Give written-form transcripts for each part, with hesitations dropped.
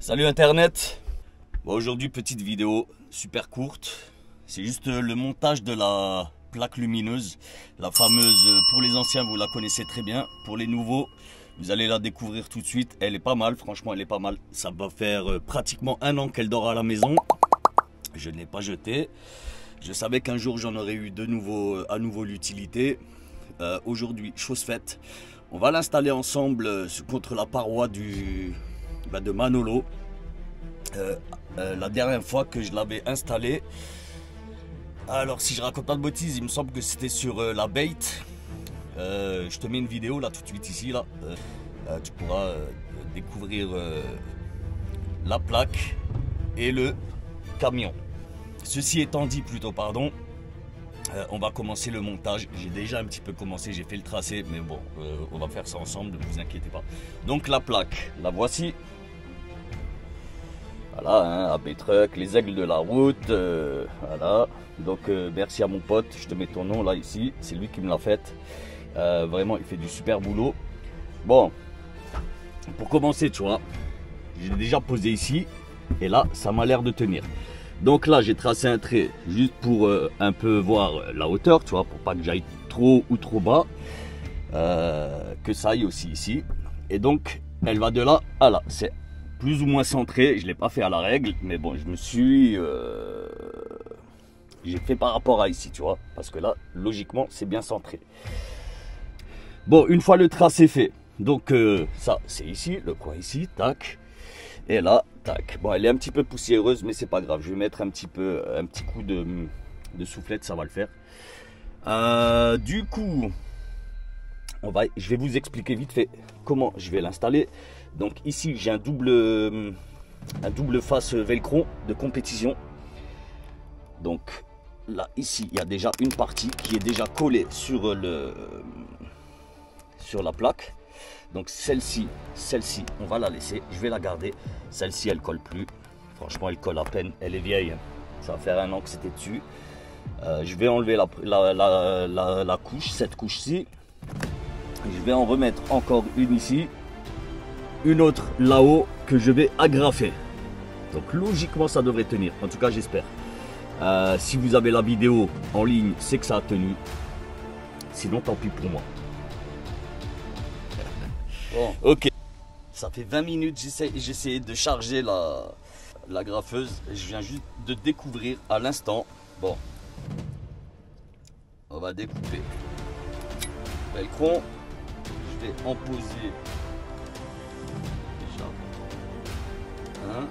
Salut Internet. Bon, aujourd'hui petite vidéo super courte. C'est juste le montage de la plaque lumineuse. La fameuse, pour les anciens vous la connaissez très bien. Pour les nouveaux vous allez la découvrir tout de suite. Elle est pas mal, franchement elle est pas mal. Ça va faire pratiquement 1 an qu'elle dort à la maison. Je ne l'ai pas jetée. Je savais qu'un jour j'en aurais eu de nouveau, à nouveau l'utilité. Aujourd'hui chose faite. On va l'installer ensemble contre la paroi de Manolo. La dernière fois que je l'avais installé, alors si je raconte pas de bêtises, il me semble que c'était sur la bait. Je te mets une vidéo là tout de suite ici là. Tu pourras découvrir la plaque et le camion. Ceci étant dit, plutôt pardon, on va commencer le montage. J'ai déjà un petit peu commencé, j'ai fait le tracé, mais bon, on va faire ça ensemble, ne vous inquiétez pas. Donc la plaque, la voici. Voilà, hein, AB Truck, les aigles de la route, voilà. Donc merci à mon pote, je te mets ton nom là ici, c'est lui qui me l'a faite. Vraiment, il fait du super boulot. Bon, pour commencer, tu vois, j'ai déjà posé ici, et là, ça m'a l'air de tenir. Donc là, j'ai tracé un trait juste pour un peu voir la hauteur, tu vois, pour pas que j'aille trop ou trop bas, que ça aille aussi ici. Et donc, elle va de là à là, c'est plus ou moins centré, je ne l'ai pas fait à la règle, mais bon, je me suis... j'ai fait par rapport à ici, tu vois, parce que là, logiquement, c'est bien centré. Bon, une fois le tracé fait, donc ça, c'est ici, le coin ici, tac, et là, tac. Bon, elle est un petit peu poussiéreuse, mais c'est pas grave, je vais mettre un petit coup de soufflette, ça va le faire. Du coup, je vais vous expliquer vite fait comment je vais l'installer. Donc ici j'ai un double face velcro de compétition. Donc là ici il y a déjà une partie qui est déjà collée sur la plaque. Donc celle-ci on va la laisser, je vais la garder. Celle-ci elle colle plus, franchement elle colle à peine, elle est vieille, ça va faire 1 an que c'était dessus. Je vais enlever la couche, cette couche-ci. Je vais en remettre encore une ici, une autre là-haut que je vais agrafer. Donc logiquement ça devrait tenir, en tout cas j'espère. Si vous avez la vidéo en ligne, c'est que ça a tenu. Sinon tant pis pour moi. Bon, ok. Ça fait 20 minutes j'essaie de charger la graffeuse. Je viens juste de découvrir à l'instant. Bon, on va découper velcro. Je vais en poser déjà un.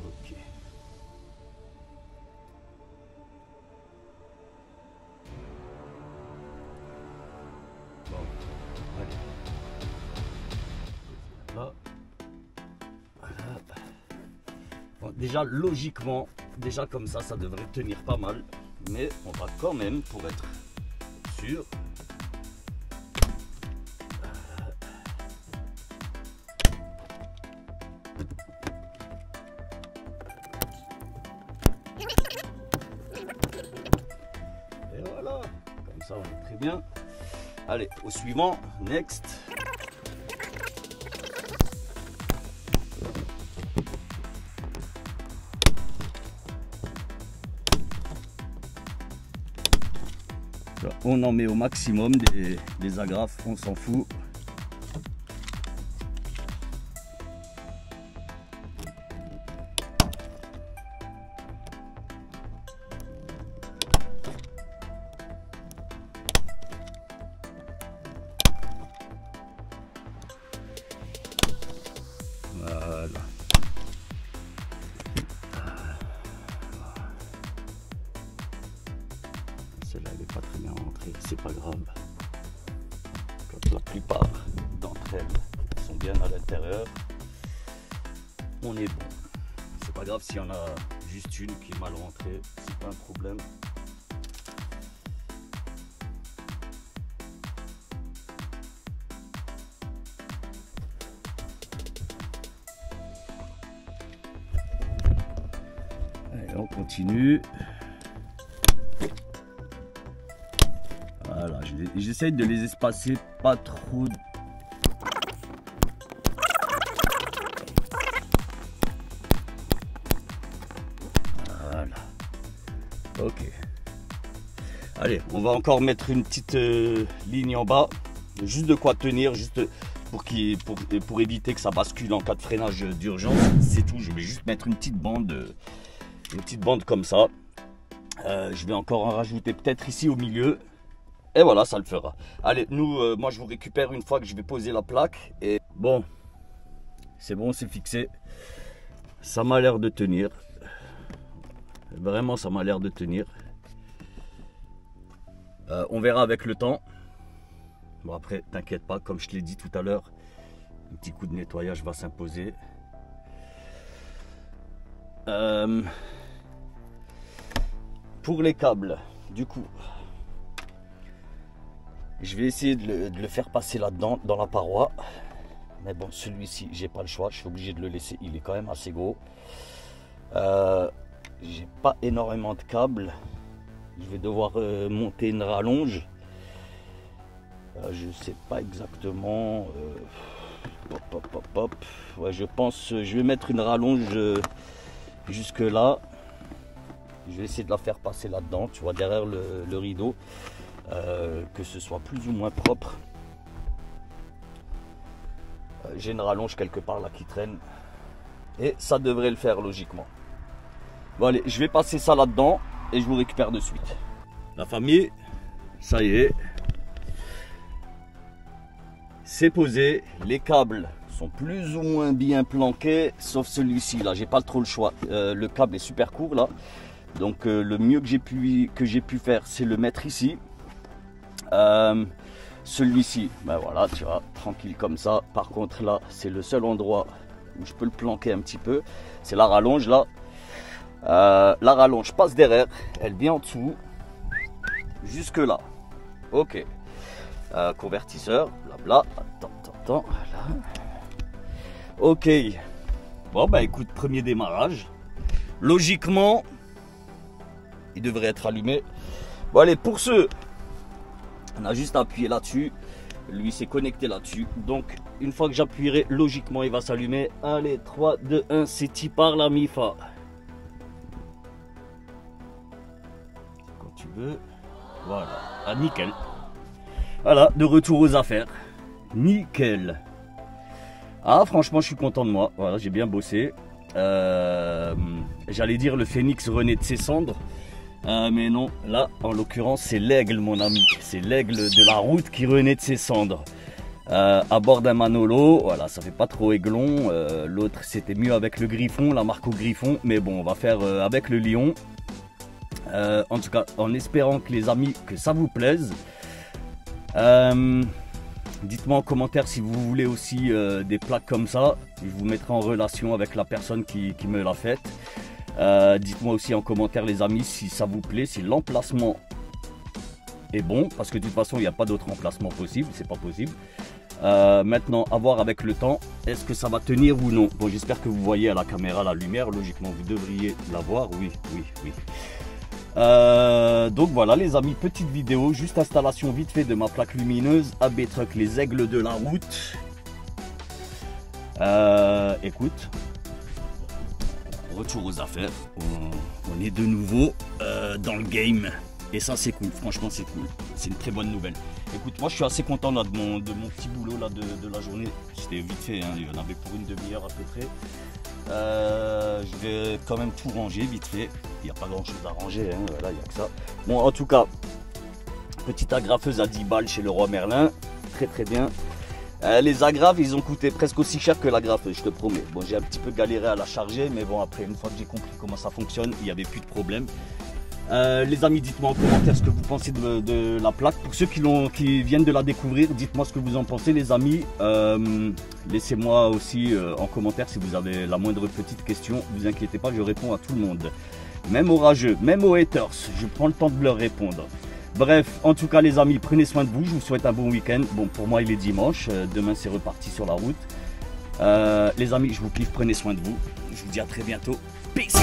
Ok. Bon, allez. Là. Voilà. Bon, déjà logiquement, déjà comme ça devrait tenir pas mal, mais on va quand même, pour être sûr, et voilà, comme ça on est très bien. Allez, au suivant, next. On en met au maximum des agrafes, on s'en fout. Voilà. Celle-là elle n'est pas très bien rentrée, c'est pas grave. Quand la plupart d'entre elles sont bien à l'intérieur, on est bon. C'est pas grave s'il y en a juste une qui est mal rentrée, c'est pas un problème. Allez, on continue. J'essaye de les espacer pas trop. Voilà. Ok. Allez, on va encore mettre une petite ligne en bas. Juste de quoi tenir, juste pour éviter que ça bascule en cas de freinage d'urgence. C'est tout, je vais juste mettre une petite bande comme ça. Je vais encore en rajouter peut-être ici au milieu. Et voilà, ça le fera. Allez, nous, moi je vous récupère une fois que je vais poser la plaque. Et bon, c'est bon, c'est fixé. Ça m'a l'air de tenir. Vraiment, ça m'a l'air de tenir. On verra avec le temps. Bon après, t'inquiète pas, comme je te l'ai dit tout à l'heure, un petit coup de nettoyage va s'imposer. Pour les câbles, du coup, je vais essayer de le faire passer là-dedans, dans la paroi. Mais bon, celui-ci, j'ai pas le choix, je suis obligé de le laisser, il est quand même assez gros. J'ai pas énormément de câbles. Je vais devoir monter une rallonge. Je sais pas exactement. Ouais, je pense je vais mettre une rallonge jusque là. Je vais essayer de la faire passer là-dedans, tu vois, derrière le rideau, que ce soit plus ou moins propre. J'ai une rallonge quelque part là qui traîne et ça devrait le faire logiquement. Bon allez, je vais passer ça là-dedans et je vous récupère de suite. La famille, ça y est. C'est posé, les câbles sont plus ou moins bien planqués, sauf celui-ci là, j'ai pas trop le choix. Le câble est super court là, donc le mieux que j'ai pu faire, c'est le mettre ici. Celui-ci, ben voilà, tu vois, tranquille comme ça. Par contre là, c'est le seul endroit où je peux le planquer un petit peu, c'est la rallonge là. La rallonge passe derrière, elle vient en dessous, jusque là. Ok. Convertisseur, blabla. Attends, voilà. Ok. Bon bah écoute, premier démarrage. Logiquement, il devrait être allumé. Bon allez, pour ce, on a juste à appuyer là-dessus. Lui s'est connecté là-dessus. Donc une fois que j'appuierai, logiquement il va s'allumer. Allez, 3, 2, 1, c'est parti par la MIFA. Quand tu veux. Voilà. Ah nickel. Voilà, de retour aux affaires. Nickel. Ah, franchement, je suis content de moi. Voilà, j'ai bien bossé. J'allais dire le phénix renaît de ses cendres. Mais non, là, en l'occurrence, c'est l'aigle, mon ami. C'est l'aigle de la route qui renaît de ses cendres. À bord d'un Manolo, voilà, ça fait pas trop aiglon. L'autre, c'était mieux avec le griffon, la marque au griffon. Mais bon, on va faire avec le lion. En tout cas, en espérant que les amis, que ça vous plaise. Dites-moi en commentaire si vous voulez aussi des plaques comme ça. Je vous mettrai en relation avec la personne qui me l'a faite. Dites-moi aussi en commentaire les amis si ça vous plaît, si l'emplacement est bon. Parce que de toute façon il n'y a pas d'autre emplacement possible, c'est pas possible. Maintenant à voir avec le temps, est-ce que ça va tenir ou non. Bon, j'espère que vous voyez à la caméra la lumière, logiquement vous devriez la voir, oui. Donc voilà les amis, petite vidéo, juste installation vite fait de ma plaque lumineuse AB Truck les aigles de la route. Écoute, retour aux affaires, on est de nouveau dans le game et ça c'est cool, franchement c'est cool, c'est une très bonne nouvelle. Écoute, moi je suis assez content là, de mon petit boulot là, de la journée. C'était vite fait, hein, il y en avait pour une demi-heure à peu près. Je vais quand même tout ranger vite fait. Il n'y a pas grand chose à ranger, hein, voilà, il n'y a que ça. Bon, en tout cas, petite agrafeuse à 10 balles chez Leroy Merlin, très bien. Les agrafes, ils ont coûté presque aussi cher que l'agrafeuse, je te promets. Bon, j'ai un petit peu galéré à la charger, mais bon, après, une fois que j'ai compris comment ça fonctionne, il n'y avait plus de problème. Les amis, dites-moi en commentaire ce que vous pensez de la plaque. Pour ceux qui viennent de la découvrir, dites-moi ce que vous en pensez les amis. Laissez-moi aussi en commentaire si vous avez la moindre petite question. Ne vous inquiétez pas, je réponds à tout le monde. Même aux rageux, même aux haters, je prends le temps de leur répondre. Bref, en tout cas les amis, prenez soin de vous, je vous souhaite un bon week-end. Bon, pour moi il est dimanche, demain c'est reparti sur la route. Les amis, je vous kiffe, prenez soin de vous. Je vous dis à très bientôt. Peace.